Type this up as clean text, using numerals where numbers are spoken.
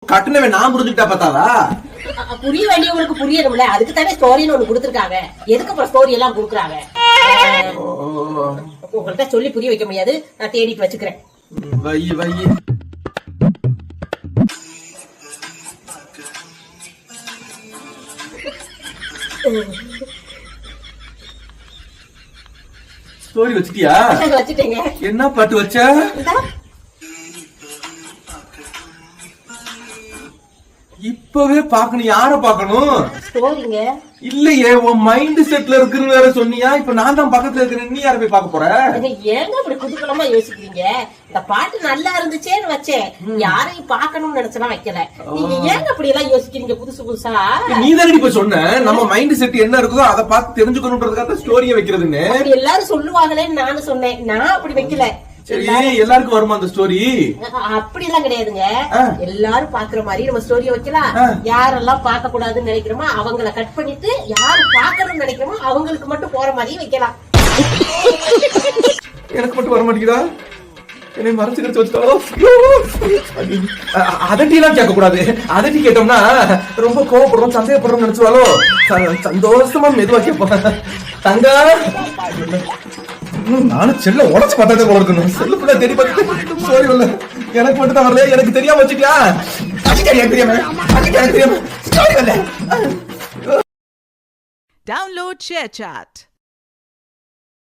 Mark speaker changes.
Speaker 1: கட்டுனவே நான் புரிஞ்சுக்கிட்டா பார்த்தாவா?
Speaker 2: புரிய வேண்டியவங்களுக்கு புரியணும்ல, அதுக்கு தானே ஸ்டோரின்னு ஒண்ணு கொடுத்துருக்காங்க. எதுக்கு அப்புறம் ஸ்டோரி எல்லாம் கொடுக்குறாங்க? உங்கள்கிட்ட சொல்லி புரிய வைக்க முடியாது, நான் தேடிட்டு வச்சுக்கிறேன்.
Speaker 1: வை வை. ஸ்டோரி வச்சிட்டியா?
Speaker 2: வச்சுட்டேங்க.
Speaker 1: என்ன பாட்டு வச்ச? இப்பவே பாக்கணும். யார பாக்கணும்?
Speaker 2: ஸ்டோரிங்க.
Speaker 1: இல்லையே, உன் மைண்ட் செட்ல இருக்குன்னு வேற சொன்னியா? இப்ப நான் தான் பக்கத்துல இருக்கிறேன், நீ யார போய் பாக்க போற?
Speaker 2: ஏங்க அப்படி குதூகலமா யோசிக்கிறீங்க? இந்த பாட்டு நல்லா இருந்துச்சேன்னு வச்சேன், யாரையும் பாக்கணும்னு நினைச்சலாம் வைக்கல. நீங்க ஏங்க அப்படி எல்லாம் யோசிக்கிறீங்க புதுசு புதுசா?
Speaker 1: நீ தானே இப்ப சொன்ன நம்ம மைண்ட் செட் என்ன இருக்குதோ அதை பார்த்து தெரிஞ்சுக்கணும்ன்றதுக்காக ஸ்டோரியை வைக்கிறதுன்னு.
Speaker 2: எல்லாரும் சொல்லுவாங்களேன்னு நானும் சொன்னேன், நான் அப்படி வைக்கல.
Speaker 1: சரி, எல்லாருக்கும் வருமா அந்த ஸ்டோரி?
Speaker 2: அப்படி எல்லாம் கிடையாதுங்க. எல்லாரும் பாக்குற மாதிரி நம்ம ஸ்டோரிய வைக்கலாம். யாரெல்லாம் பார்க்க கூடாதுன்னு நினைக்கிறோமோ அவங்கள கட் பண்ணிட்டு, யாரு பாக்கணும்னு நினைக்கிறோமோ அவங்களுக்கு மட்டும் போற மாதிரி வைக்கலாம்.
Speaker 1: எனக்கு மட்டும் வர மாட்டேங்குதா? என்னை மறைச்சு கிடைச்சு வச்சுட்டாலோ. அதட்டி எல்லாம் கேட்க கூடாது. அதட்டி கேட்டோம்னா ரொம்ப கோவப்படுறோம், சந்தேகப்படுறோம் நினைச்சுவாலோ. சந்தோஷமா மெதுவா கேட்போம். தங்க நானும் செல்ல உடச்சு பார்த்தாதே போல இருக்கணும். செல்லு கூட தேடி பார்த்து சோரி வரல. எனக்கு மட்டும் தான் வரல. எனக்கு தெரியாம வச்சுக்கியா? தெரியாம
Speaker 3: Download ShareChat.